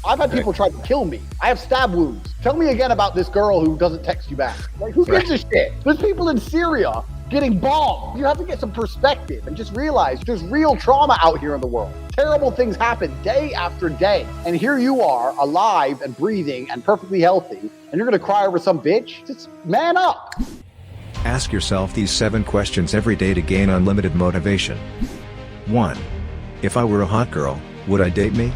I've had people try to kill me. I have stab wounds. Tell me again about this girl who doesn't text you back. Like, who gives a shit? There's people in Syria getting bombed. You have to get some perspective and just realize there's real trauma out here in the world. Terrible things happen day after day. And here you are, alive and breathing and perfectly healthy, and you're gonna cry over some bitch? Just man up. Ask yourself these 7 questions every day to gain unlimited motivation. 1. If I were a hot girl, would I date me?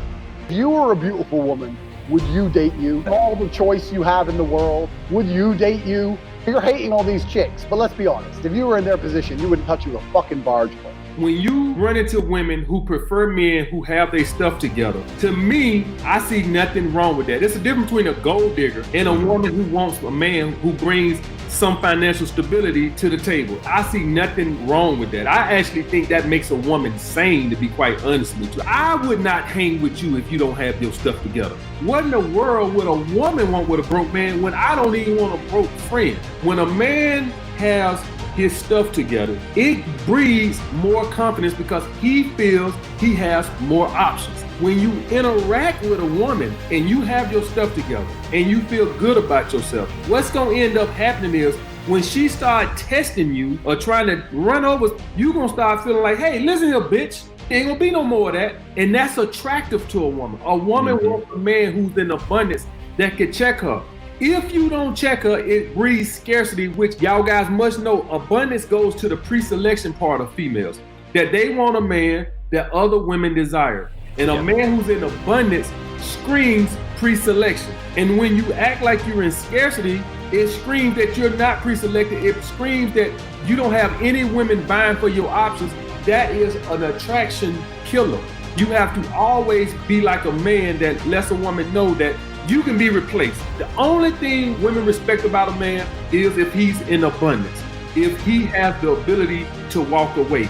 If you were a beautiful woman, would you date you? All the choice you have in the world, would you date you? You're hating all these chicks, but let's be honest. If you were in their position, you wouldn't touch you with a fucking barge pole. When you run into women who prefer men who have their stuff together, to me, I see nothing wrong with that. There's a difference between a gold digger and a woman who wants a man who brings some financial stability to the table. I see nothing wrong with that. I actually think that makes a woman sane, to be quite honest with you. I would not hang with you if you don't have your stuff together. What in the world would a woman want with a broke man when I don't even want a broke friend? When a man has his stuff together, it breeds more confidence because he feels he has more options. When you interact with a woman and you have your stuff together and you feel good about yourself, what's gonna end up happening is when she start testing you or trying to run over, you gonna start feeling like, hey, listen here, bitch. Ain't gonna be no more of that. And that's attractive to a woman. A woman wants a man who's in abundance that can check her. If you don't check her, it breeds scarcity, which y'all guys must know. Abundance goes to the pre-selection part of females, that they want a man that other women desire. And a man who's in abundance screams pre-selection. And when you act like you're in scarcity, it screams that you're not pre-selected. It screams that you don't have any women vying for your options. That is an attraction killer. You have to always be like a man that lets a woman know that you can be replaced. The only thing women respect about a man is if he's in abundance, if he has the ability to walk away.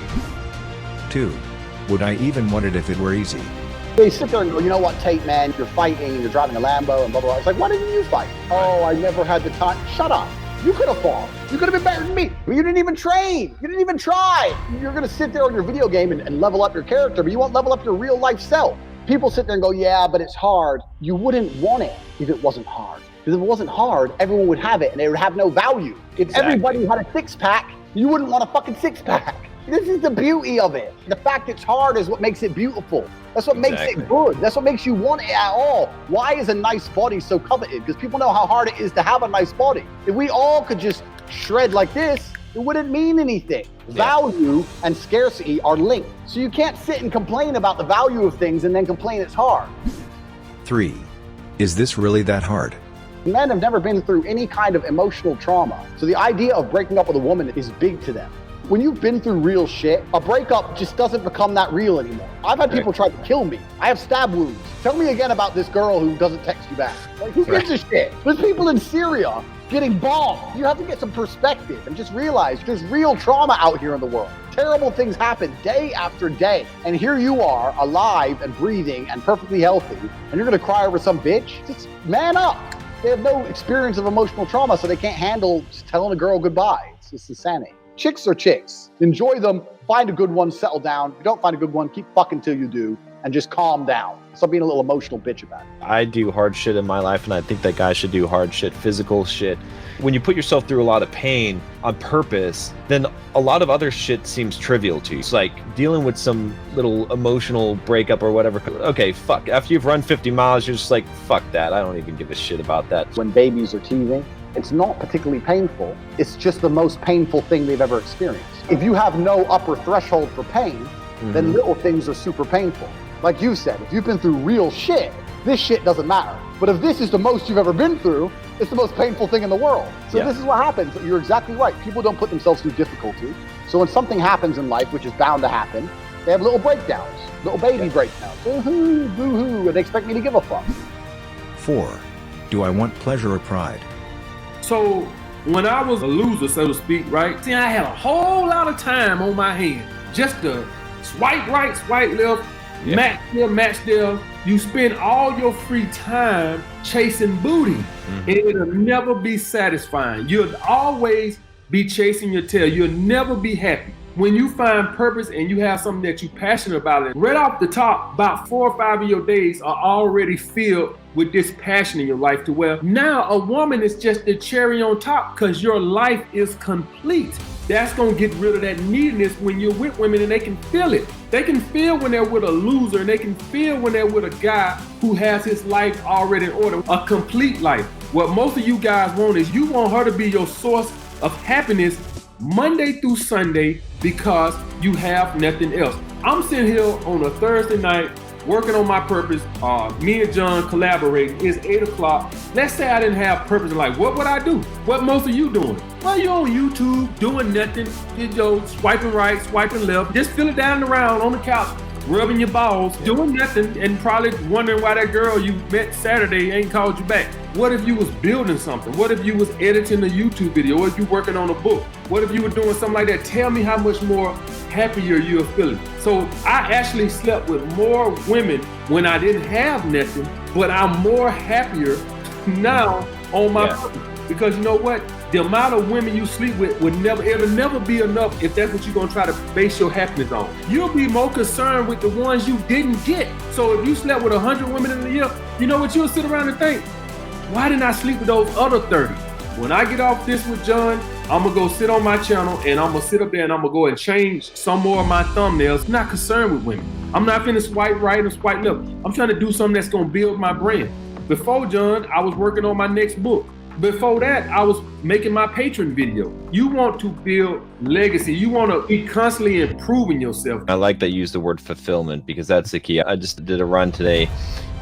2. Would I even want it if it were easy? They sit there and go, you know what, Tate, man, you're fighting and you're driving a Lambo and blah, blah, blah. It's like, why didn't you fight? Oh, I never had the time. Shut up. You could have fought. You could have been better than me. But you didn't even train. You didn't even try. You're going to sit there on your video game and level up your character, but you won't level up your real life self. People sit there and go, yeah, but it's hard. You wouldn't want it if it wasn't hard. Because if it wasn't hard, everyone would have it and it would have no value. If everybody had a 6-pack, you wouldn't want a fucking 6-pack. This is the beauty of it. The fact it's hard is what makes it beautiful. That's what makes it good. That's what makes you want it at all. Why is a nice body so coveted? Because people know how hard it is to have a nice body. If we all could just shred like this, it wouldn't mean anything. Value and scarcity are linked. So you can't sit and complain about the value of things and then complain it's hard. 3. Is this really that hard? Men have never been through any kind of emotional trauma. So the idea of breaking up with a woman is big to them. When you've been through real shit, a breakup just doesn't become that real anymore. I've had people try to kill me. I have stab wounds. Tell me again about this girl who doesn't text you back. Like, who gives a shit? There's people in Syria getting bombed. You have to get some perspective and just realize there's real trauma out here in the world. Terrible things happen day after day. And here you are, alive and breathing and perfectly healthy, and you're gonna cry over some bitch? Just man up. They have no experience of emotional trauma, so they can't handle just telling a girl goodbye. It's just insanity. Chicks are chicks. Enjoy them, find a good one, settle down. If you don't find a good one, keep fucking till you do, and just calm down. Stop being a little emotional bitch about it. I do hard shit in my life, and I think that guys should do hard shit, physical shit. When you put yourself through a lot of pain on purpose, then a lot of other shit seems trivial to you. It's like dealing with some little emotional breakup or whatever. Okay, fuck. After you've run 50 miles, you're just like, fuck that. I don't even give a shit about that. When babies are teething, it's not particularly painful. It's just the most painful thing they've ever experienced. If you have no upper threshold for pain, then little things are super painful. Like you said, if you've been through real shit, this shit doesn't matter. But if this is the most you've ever been through, it's the most painful thing in the world. So this is what happens. You're exactly right. People don't put themselves through difficulty. So when something happens in life, which is bound to happen, they have little breakdowns, little baby breakdowns. Boo-hoo, boo-hoo, and they expect me to give a fuck. 4. Do I want pleasure or pride? So when I was a loser, so to speak, right? See, I had a whole lot of time on my hand just to swipe right, swipe left, match here, match there. You spend all your free time chasing booty, and it'll never be satisfying. You'll always be chasing your tail. You'll never be happy. When you find purpose and you have something that you're passionate about, and right off the top, about 4 or 5 of your days are already filled with this passion in your life, to where now a woman is just the cherry on top because your life is complete. That's gonna get rid of that neediness when you're with women, and they can feel it. They can feel when they're with a loser, and they can feel when they're with a guy who has his life already in order, a complete life. What most of you guys want is you want her to be your source of happiness Monday through Sunday because you have nothing else. I'm sitting here on a Thursday night working on my purpose. Me and John collaborating. It's 8 o'clock. Let's say I didn't have purpose in life. What would I do? What most of you doing? Well, you're on YouTube doing nothing. You know, swiping right, swiping left. Just feel it down around on the couch, rubbing your balls, doing nothing, and probably wondering why that girl you met Saturday ain't called you back. What if you was building something? What if you was editing a YouTube video? What if you working on a book? What if you were doing something like that? Tell me how much more happier you're feeling. So I actually slept with more women when I didn't have nothing, but I'm more happier now on my purpose. Because you know what? The amount of women you sleep with it'll never be enough if that's what you're gonna try to base your happiness on. You'll be more concerned with the ones you didn't get. So if you slept with 100 women in a year, you know what, you'll sit around and think, why didn't I sleep with those other 30? When I get off this with John, I'm gonna go sit on my channel and I'm gonna sit up there and I'm gonna go and change some more of my thumbnails. I'm not concerned with women. I'm not finna swipe right and swipe left. I'm trying to do something that's gonna build my brand. Before John, I was working on my next book. Before that, I was making my patron video. You want to build legacy. You want to be constantly improving yourself. I like that you use the word fulfillment, because that's the key. I just did a run today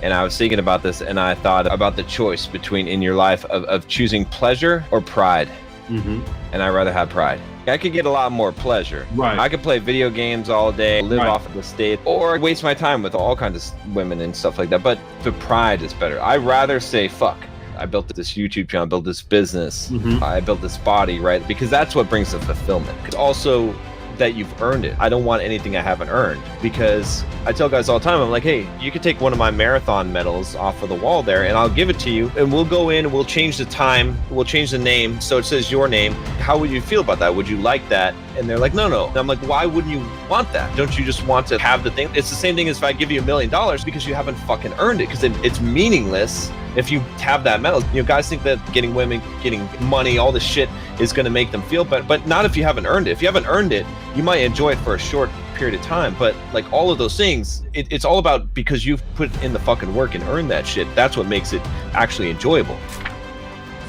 and I was thinking about this, and I thought about the choice between in your life of choosing pleasure or pride. And I'd rather have pride. I could get a lot more pleasure. Right. I could play video games all day, live off of the state, or waste my time with all kinds of women and stuff like that. But the pride is better. I'd rather say, fuck, I built this YouTube channel, built this business, I built this body, right? Because that's what brings the fulfillment. It's also that you've earned it. I don't want anything I haven't earned, because I tell guys all the time, I'm like, hey, you could take one of my marathon medals off of the wall there and I'll give it to you, and we'll go in and we'll change the time, we'll change the name so it says your name. How would you feel about that? Would you like that? And they're like, no. And I'm like, why wouldn't you want that? Don't you just want to have the thing? It's the same thing as if I give you $1 million, because you haven't fucking earned it, because it's meaningless if you have that medal. You know, guys think that getting women, getting money, all this shit is going to make them feel better, but not if you haven't earned it. If you haven't earned it, you might enjoy it for a short period of time, but like all of those things, it's all about because you've put in the fucking work and earned that shit. That's what makes it actually enjoyable.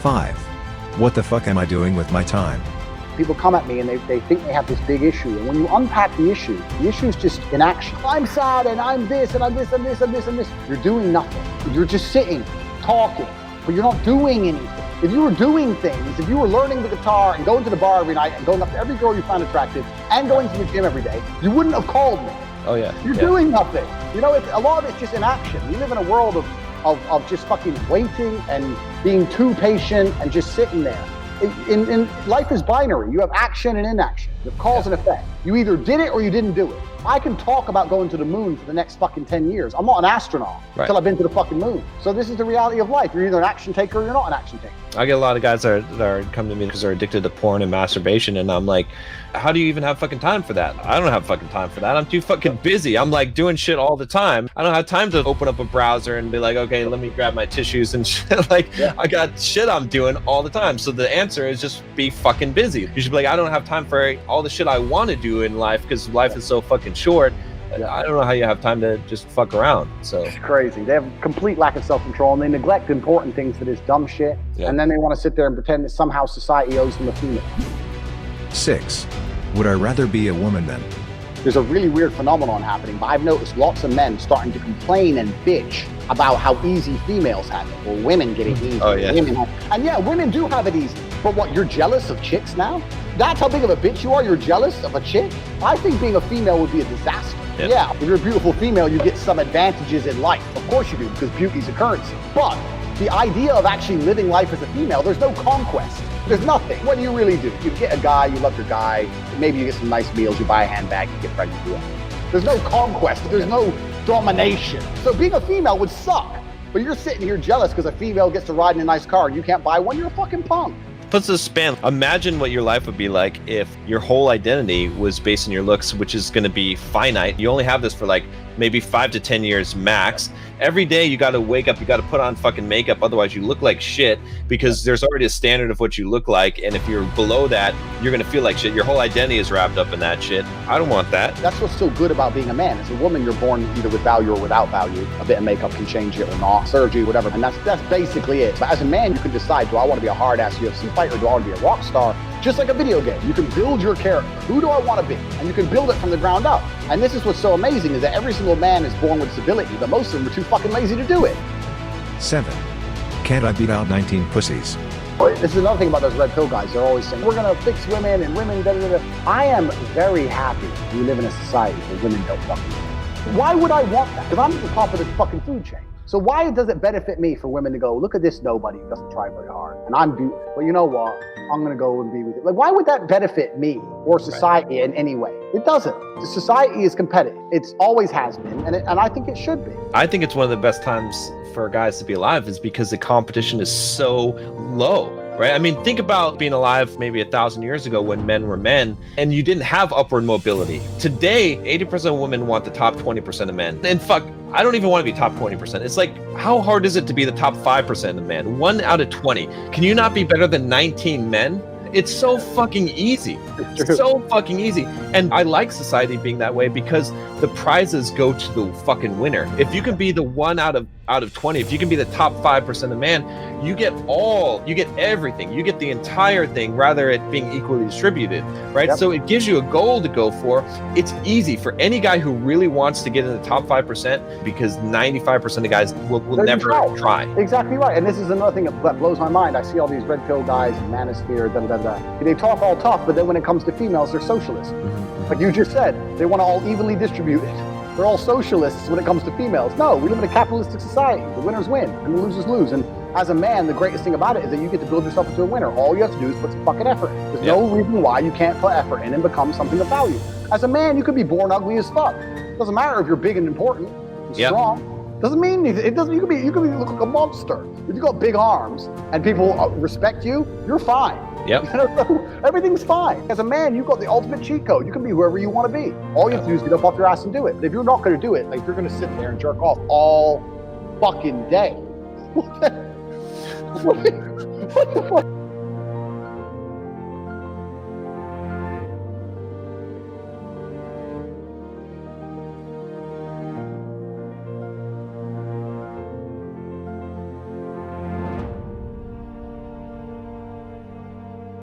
5. What the fuck am I doing with my time? People come at me and they think they have this big issue. And when you unpack the issue is just inaction. I'm sad and I'm this and I'm this and this and this and this. You're doing nothing. You're just sitting, talking, but you're not doing anything. If you were doing things, if you were learning the guitar and going to the bar every night and going up to every girl you found attractive and going to the gym every day, you wouldn't have called me. Oh yeah. You're doing nothing. You know, a lot of it's just inaction. We live in a world of just fucking waiting and being too patient and just sitting there. In life is binary. You have action and inaction. You have cause and effect. You either did it or you didn't do it. I can talk about going to the moon for the next fucking 10 years. I'm not an astronaut until I've been to the fucking moon. So this is the reality of life. You're either an action taker or you're not an action taker. I get a lot of guys that are come to me because they're addicted to porn and masturbation, and I'm like, how do you even have fucking time for that? I don't have fucking time for that. I'm too fucking busy. I'm like doing shit all the time. I don't have time to open up a browser and be like, okay, let me grab my tissues and shit. Like, I got shit I'm doing all the time. So the answer is just be fucking busy. You should be like, I don't have time for all the shit I want to do in life because life is so fucking short. I don't know how you have time to just fuck around. So it's crazy. They have complete lack of self-control, and they neglect important things for this dumb shit. And then they want to sit there and pretend that somehow society owes them a female. 6. Would I rather be a woman than? There's a really weird phenomenon happening, but I've noticed lots of men starting to complain and bitch about how easy females have it, or women get it easy. Oh yeah. Women do have it easy. But what, you're jealous of chicks now? That's how big of a bitch you are? You're jealous of a chick? I think being a female would be a disaster. Yeah, if you're a beautiful female, you get some advantages in life. Of course you do, because beauty's a currency. But the idea of actually living life as a female, there's no conquest. There's nothing. What do you really do? You get a guy, you love your guy, maybe you get some nice meals, you buy a handbag, you get pregnant. There's no conquest, there's no domination. So being a female would suck. But you're sitting here jealous because a female gets to ride in a nice car and you can't buy one, you're a fucking punk. puts a span. Imagine what your life would be like if your whole identity was based on your looks, which is going to be finite. You only have this for like maybe 5 to 10 years max. Every day you got to wake up, you got to put on fucking makeup, otherwise you look like shit, because there's already a standard of what you look like, and if you're below that, you're going to feel like shit. Your whole identity is wrapped up in that shit. I don't want that. That's what's so good about being a man. As a woman, you're born either with value or without value. A bit of makeup can change it or not, surgery, whatever, and that's basically it. But as a man, you can decide, do I want to be a hard-ass UFC fighter, or do I want to be a rock star? Just like a video game, you can build your character. Who do I want to be? And you can build it from the ground up. And this is what's so amazing, is that every single man is born with this ability, but most of them are too fucking lazy to do it. 7. Can't I beat out 19 pussies? This is another thing about those red pill guys. They're always saying, we're going to fix women and women, da, da, da. I am very happy we live in a society where women don't fucking do. Why would I want that? Because I'm at the top of the fucking food chain. So why does it benefit me for women to go, look at this nobody who doesn't try very hard, and I'm beautiful, but you know what? I'm going to go and be with it. Like, why would that benefit me or society in any way? It doesn't. The society is competitive. It's always has been, and I think it should be. I think it's one of the best times for guys to be alive is because the competition is so low. Right? I mean, think about being alive maybe 1,000 years ago when men were men and you didn't have upward mobility. Today, 80% of women want the top 20% of men. And fuck, I don't even want to be top 20%. It's like, how hard is it to be the top 5% of men? 1 out of 20. Can you not be better than 19 men? It's so fucking easy. It's so fucking easy. And I like society being that way because the prizes go to the fucking winner. If you can be the 1 out of 20, if you can be the top 5% of man, you get everything. You get the entire thing, rather it being equally distributed, right? Yep. So it gives you a goal to go for. It's easy for any guy who really wants to get in the top 5%, because 95% of guys will never try. Exactly right. And this is another thing that blows my mind. I see all these red pill guys, manosphere, da da da. They talk all tough, but then when it comes to females, they're socialists. Mm-hmm. Like you just said, they want to all evenly distribute it. They're all socialists when it comes to females. No, we live in a capitalistic society. The winners win and the losers lose. And as a man, the greatest thing about it is that you get to build yourself into a winner. All you have to do is put some fucking effort in. There's no reason why you can't put effort in and become something of value. As a man, you could be born ugly as fuck. Doesn't matter if you're big and important and strong. Doesn't mean it doesn't. You could look like a monster. If you got big arms and people respect you, you're fine. Yep. You know, everything's fine. As a man, you've got the ultimate cheat code. You can be whoever you want to be. All you have to do is get up off your ass and do it. But if you're not going to do it, like, you're going to sit there and jerk off all fucking day. What the fuck?